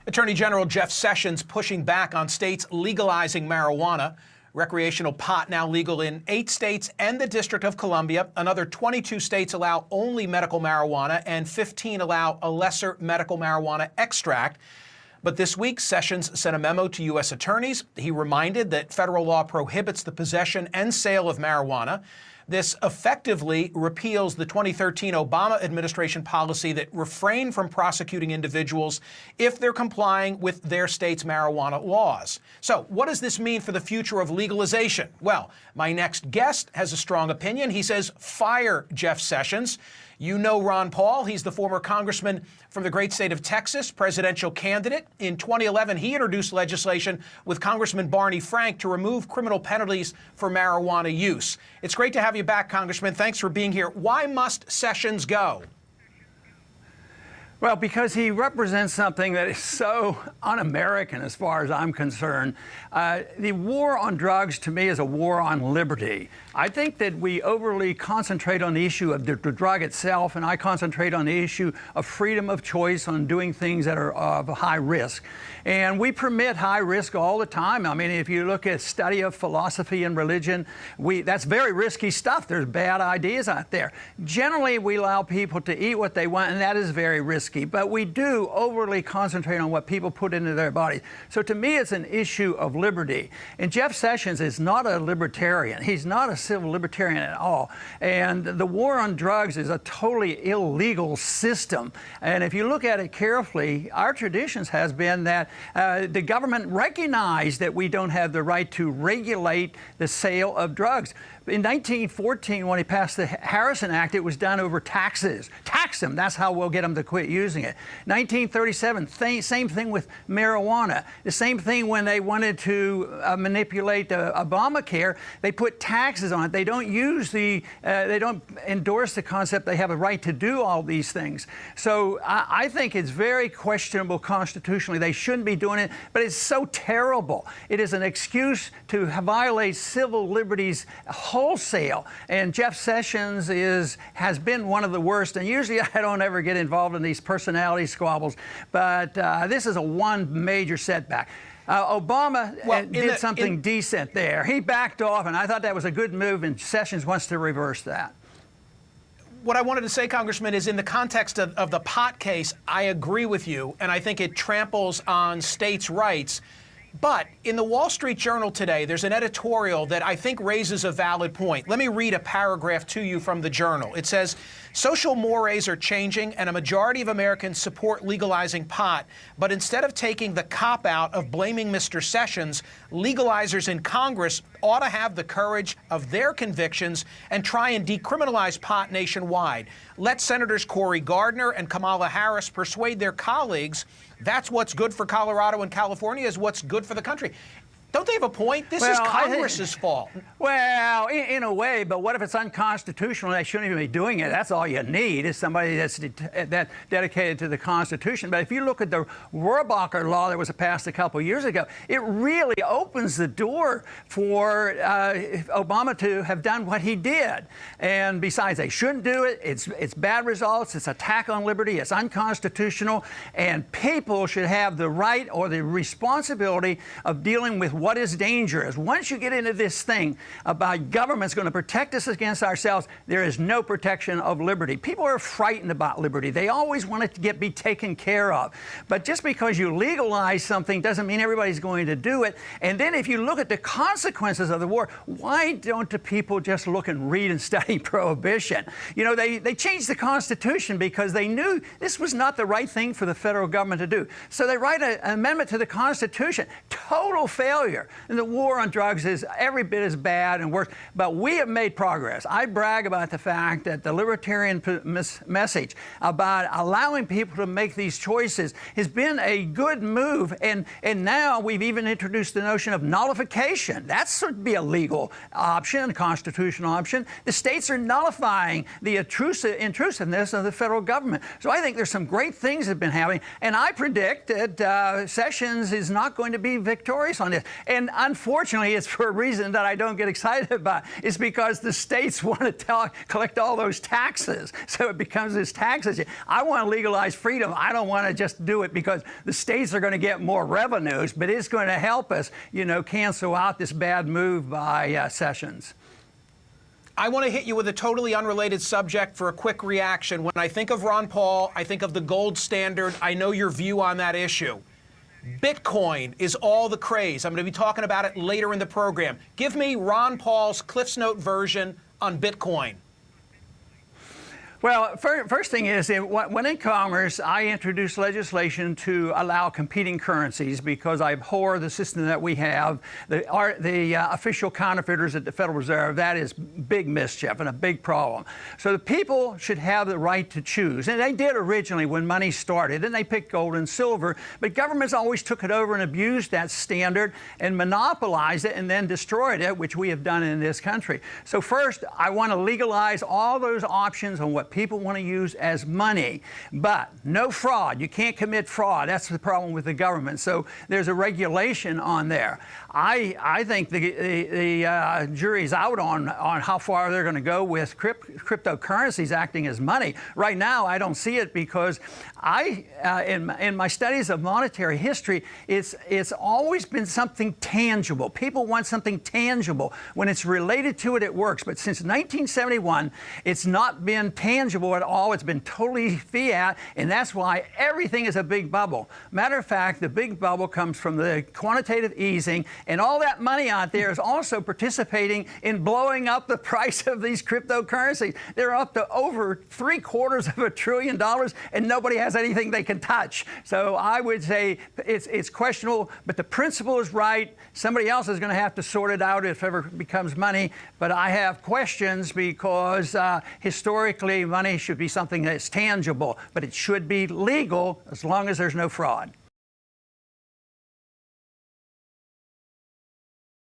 Attorney General Jeff Sessions pushing back on states legalizing marijuana. Recreational pot now legal in 8 states and the District of Columbia. Another 22 states allow only medical marijuana, and 15 allow a lesser medical marijuana extract. But this week, Sessions sent a memo to U.S. attorneys. He reminded that federal law prohibits the possession and sale of marijuana. This effectively repeals the 2013 Obama administration policy that refrained from prosecuting individuals if they're complying with their state's marijuana laws. So what does this mean for the future of legalization? Well, my next guest has a strong opinion. He says, fire Jeff Sessions. You know Ron Paul. He's the former congressman from the great state of Texas, presidential candidate. In 2011, he introduced legislation with Congressman Barney Frank to remove criminal penalties for marijuana use. It's great to have you back, Congressman. Thanks for being here. Why must Sessions go? Well, because he represents something that is so un-American as far as I'm concerned. The war on drugs, to me, is a war on liberty. I think that we overly concentrate on the issue of the drug itself, and I concentrate on the issue of freedom of choice on doing things that are of high risk. And we permit high risk all the time. I mean, if you look at study of philosophy and religion, that's very risky stuff. There's bad ideas out there. Generally, we allow people to eat what they want, and that is very risky. But we do overly concentrate on what people put into their body. So to me, it's an issue of liberty. And Jeff Sessions is not a libertarian. He's not a civil libertarian at all. And the war on drugs is a totally illegal system. And if you look at it carefully, our traditions has been that the government recognized that we don't have the right to regulate the sale of drugs. In 1914, when he passed the Harrison Act, it was done over taxes. Tax them. That's how we'll get them to quit using it. 1937, same thing with marijuana. The same thing when they wanted to manipulate Obamacare. They put taxes on it. They don't they don't endorse the concept they have a right to do all these things. So I think it's very questionable constitutionally. They shouldn't be doing it, but it's so terrible. It is an excuse to violate civil liberties wholesale. And Jeff Sessions has been one of the worst. And usually I don't ever get involved in these personality squabbles, but this is one major setback. Obama did something decent there. He backed off, and I thought that was a good move, and Sessions wants to reverse that. What I wanted to say, Congressman, is in the context of the pot case, I agree with you, and I think it tramples on states' rights. But in the Wall Street Journal today, there's an editorial that I think raises a valid point. Let me read a paragraph to you from the Journal. It says, social mores are changing and a majority of Americans support legalizing pot. But instead of taking the cop-out of blaming Mr. Sessions, legalizers in Congress ought to have the courage of their convictions and try and decriminalize pot nationwide. Let Senators Cory Gardner and Kamala Harris persuade their colleagues that's what's good for Colorado and California is what's good for the country. Don't they have a point? This is Congress's fault. Well, in a way, but what if it's unconstitutional and they shouldn't even be doing it? That's all you need is somebody that's dedicated to the Constitution. But if you look at the Rohrabacher law that was passed a couple years ago, it really opens the door for Obama to have done what he did. And besides, they shouldn't do it. It's bad results. It's attack on liberty. It's unconstitutional. And people should have the right or the responsibility of dealing with what is dangerous. Once you get into this thing about government's going to protect us against ourselves, there is no protection of liberty. People are frightened about liberty. They always want it to be taken care of. But just because you legalize something doesn't mean everybody's going to do it. And then if you look at the consequences of the war, why don't the people just look and read and study prohibition? You know, they changed the Constitution because they knew this was not the right thing for the federal government to do. So they write an amendment to the Constitution. Total failure. And the war on drugs is every bit as bad and worse. But we have made progress. I brag about the fact that the libertarian message about allowing people to make these choices has been a good move. And now we've even introduced the notion of nullification. That should be a legal option, a constitutional option. The states are nullifying the intrusiveness of the federal government. So I think there's some great things that have been happening. And I predict that Sessions is not going to be victorious victorious on this. And unfortunately, it's for a reason that I don't get excited about. It's because the states want to collect all those taxes. So it becomes this tax issue. I want to legalize freedom. I don't want to just do it because the states are going to get more revenues, but it's going to help us, cancel out this bad move by Sessions. I want to hit you with a totally unrelated subject for a quick reaction. When I think of Ron Paul, I think of the gold standard. I know your view on that issue. Bitcoin is all the craze. I'm going to be talking about it later in the program. Give me Ron Paul's CliffsNote version on Bitcoin. Well, first thing is, when in Congress, I introduced legislation to allow competing currencies because I abhor the system that we have. The official counterfeiters at the Federal Reserve, that is big mischief and a big problem. So the people should have the right to choose. And they did originally when money started. Then they picked gold and silver. But governments always took it over and abused that standard and monopolized it and then destroyed it, which we have done in this country. So first, I want to legalize all those options on what people want to use as money, but no fraud. You can't commit fraud. That's the problem with the government. So there's a regulation on there. I think the jury's out on how far they're going to go with cryptocurrencies acting as money. Right now, I don't see it because in my studies of monetary history, it's always been something tangible. People want something tangible. When it's related to it, it works. But since 1971, it's not been tangible at all. It's been totally fiat, and that's why everything is a big bubble. Matter of fact, the big bubble comes from the quantitative easing, and all that money out there is also participating in blowing up the price of these cryptocurrencies. They're up to over $750 billion, and nobody has anything they can touch. So I would say it's questionable, but the principle is right. Somebody else is going to have to sort it out if it ever becomes money. But I have questions because historically, money should be something that's tangible, but it should be legal as long as there's no fraud.